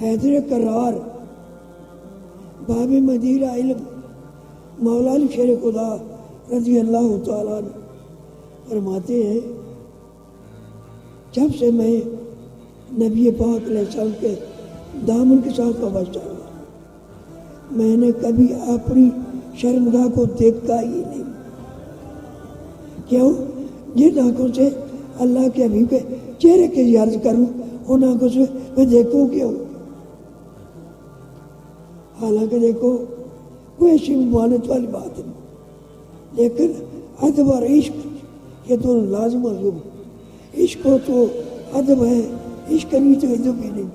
حیدر کرار باب مدیر علم مولانا شیر خدا رضی اللہ تعالیٰ عنہ فرماتے ہیں جب سے میں نبی پاک علیہ السلام کے دامن کے ساتھ وابستہ ہوا میں نے کبھی اپنی شرمگاہ کو دیکھا ہی نہیں. کیوں؟ جن آنکھوں سے اللہ کے حبیب کے چہرے کی زیارت کروں ان آنکھوں سے میں دیکھوں کیوں؟ حالانکہ دیکھو کوئی ایسی ممانعت والی بات نہیں، لیکن ادب اور عشق یہ دونوں لازم ملزوم. عشق ہو تو ادب ہے، عشق نہیں تو ادب بھی نہیں.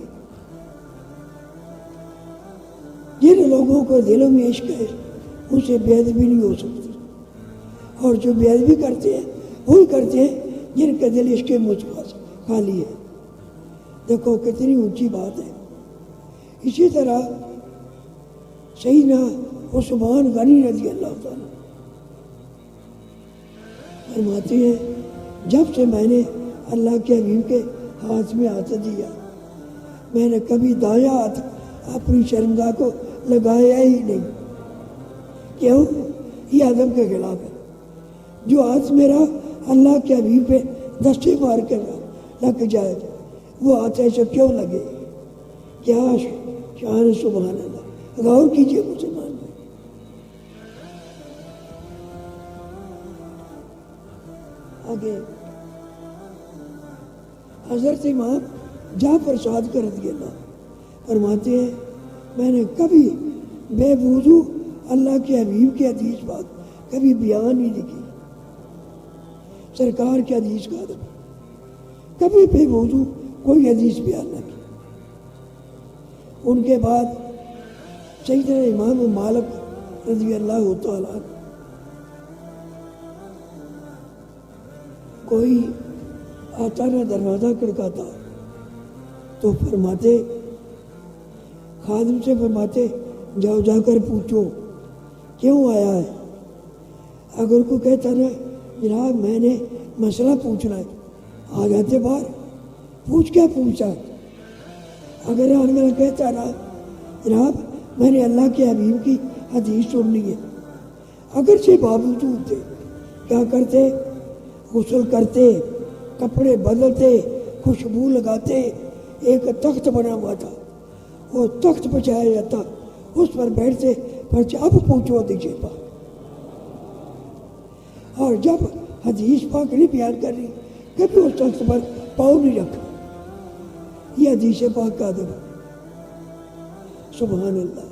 جن لوگوں کو دلوں میں عشق ہے ان سے بے ادبی نہیں ہو سکتی، اور جو بے ادبی کرتے ہیں وہی کرتے ہیں جن کا دل عشق مصطفیٰ خالی ہے. دیکھو کتنی اونچی بات ہے. اسی طرح سیدنا عثمان غنی رضی اللہ تعالیٰ فرماتے ہیں جب سے میں نے اللہ کے حبیب کے ہاتھ میں ہاتھ دیا میں نے کبھی دایاں ہاتھ اپنی شرمگاہ کو لگایا ہی نہیں. کیوں؟ یہ ادب کے خلاف ہے. جو ہاتھ میرا اللہ کے حبیب پہ دستے مار کر لگ جائے وہ ہاتھ ایسے کیوں لگے؟ کیا شان سبحان اللہ. غور کیجیے مسلمان میں. آگے حضرت امام جعفر صادق رضی اللہ فرماتے ہیں میں نے کبھی بے وضو اللہ کے حبیب کی حدیث بات کبھی بیان نہیں کی. سرکار کی حدیث کا ادب کبھی بے وضو کوئی حدیث بیان نہ کی. ان کے بعد سیدنا امام مالک رضی اللہ تعالیٰ عنہ کوئی آتا نہ دروازہ کھڑکاتا تو فرماتے خادم سے فرماتے جاؤ جا کر پوچھو کیوں آیا ہے. اگر کوئی کہتا نا جناب میں نے مسئلہ پوچھنا ہے آ جاتے باہر پوچھ کیا پوچھا. اگر آدمی کہتا نا جناب میں نے اللہ کے حبیب کی حدیث سننی ہے اگرچہ باوجود کیا کرتے غسل کرتے کپڑے بدلتے خوشبو لگاتے. ایک تخت بنا ہوا تھا وہ تخت بچایا جاتا اس پر بیٹھتے پرچہ اب پوچھو دیجیے پاک. اور جب حدیث پاک نہیں بیان کر رہی کبھی اس تخت پر پاؤں نہیں رکھا. یہ حدیث پاک کا ادب ہے. سبحان اللہ.